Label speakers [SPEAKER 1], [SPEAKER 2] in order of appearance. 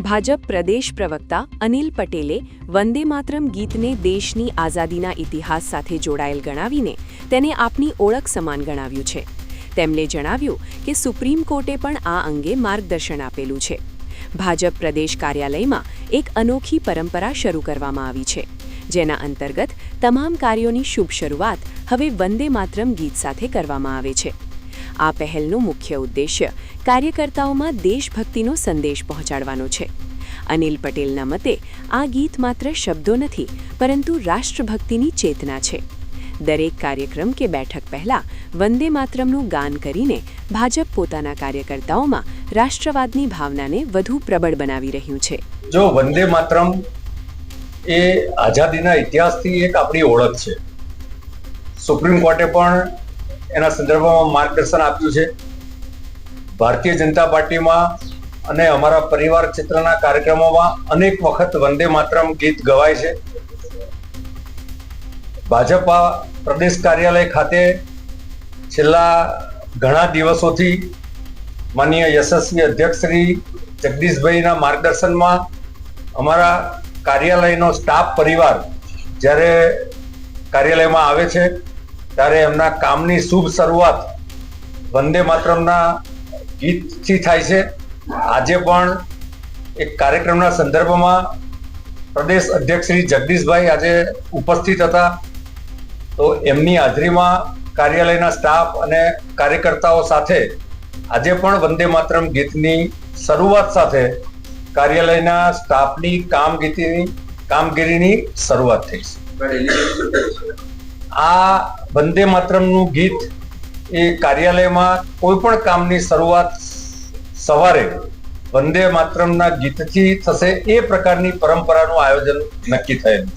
[SPEAKER 1] ભાજપ પ્રદેશ પ્રવક્તા અનિલ પટેલે વંદે માતરમ ગીતને દેશની આઝાદીના ઇતિહાસ સાથે જોડાયેલ ગણાવીને તેને આપની ઓળખ સમાન ગણાવ્યું છે. તેમણે જણાવ્યું કે સુપ્રીમ કોર્ટે પણ આ અંગે માર્ગદર્શન આપેલું છે. ભાજપ પ્રદેશ કાર્યાલયમાં એક અનોખી પરંપરા શરૂ કરવામાં આવી છે, જેના અંતર્ગત તમામ કાર્યોની શુભ શરૂઆત હવે વંદે માતરમ ગીત સાથે કરવામાં આવે છે. આ પહેલનો મુખ્ય ઉદ્દેશ્ય કાર્યકર્તાઓમાં દેશભક્તિનો સંદેશ પહોંચાડવાનો છે. અનિલ પટેલના મતે આ ગીત માત્ર શબ્દો નથી, પરંતુ રાષ્ટ્રભક્તિની ચેતના છે. દરેક કાર્યક્રમ કે બેઠક પહેલા વંદે માતરમનું ગાન કરીને ભાજપ પોતાના કાર્યકર્તાઓમાં રાષ્ટ્રવાદની ભાવનાને વધુ પ્રબળ બનાવી રહ્યું છે.
[SPEAKER 2] જો વંદે માતરમ એ આઝાદીના ઇતિહાસથી એક આપણી ઓળખ છે. સુપ્રીમ કોર્ટે પણ એના સંદર્ભમાં માર્ગદર્શન આપ્યું છે. ભારતીય જનતા પાર્ટીમાં અને અમારા પરિવાર ક્ષેત્રના કાર્યક્રમોમાં અનેક વખત વંદે માતરમ ગીત ગવાય છે. ભાજપા પ્રદેશ કાર્યાલય ખાતે છેલ્લા ઘણા દિવસોથી માનનીય યશસ્વી અધ્યક્ષ શ્રી જગદીશભાઈના માર્ગદર્શનમાં અમારા કાર્યાલયનો સ્ટાફ પરિવાર જ્યારે કાર્યાલયમાં આવે છે ત્યારે એમના કામની શુભ શરૂઆત વંદે માતરમના ગીતથી થાય છે. આજે પણ એક કાર્યક્રમના સંદર્ભમાં પ્રદેશ અધ્યક્ષ શ્રી જગદીશભાઈ આજે ઉપસ્થિત હતા, તો એમની હાજરીમાં કાર્યાલયના સ્ટાફ અને કાર્યકર્તાઓ સાથે આજે પણ વંદે માતરમ ગીતની શરૂઆત સાથે કાર્યાલયના સ્ટાફની કામગીરીની શરૂઆત થઈ છે. આ વંદે માતરમનું ગીત એ કાર્યાલયમાં કોઈ પણ કામની શરૂઆત સવારે વંદે માતરમના ગીતથી થશે એ પ્રકારની પરંપરાનું આયોજન નક્કી થયેલું.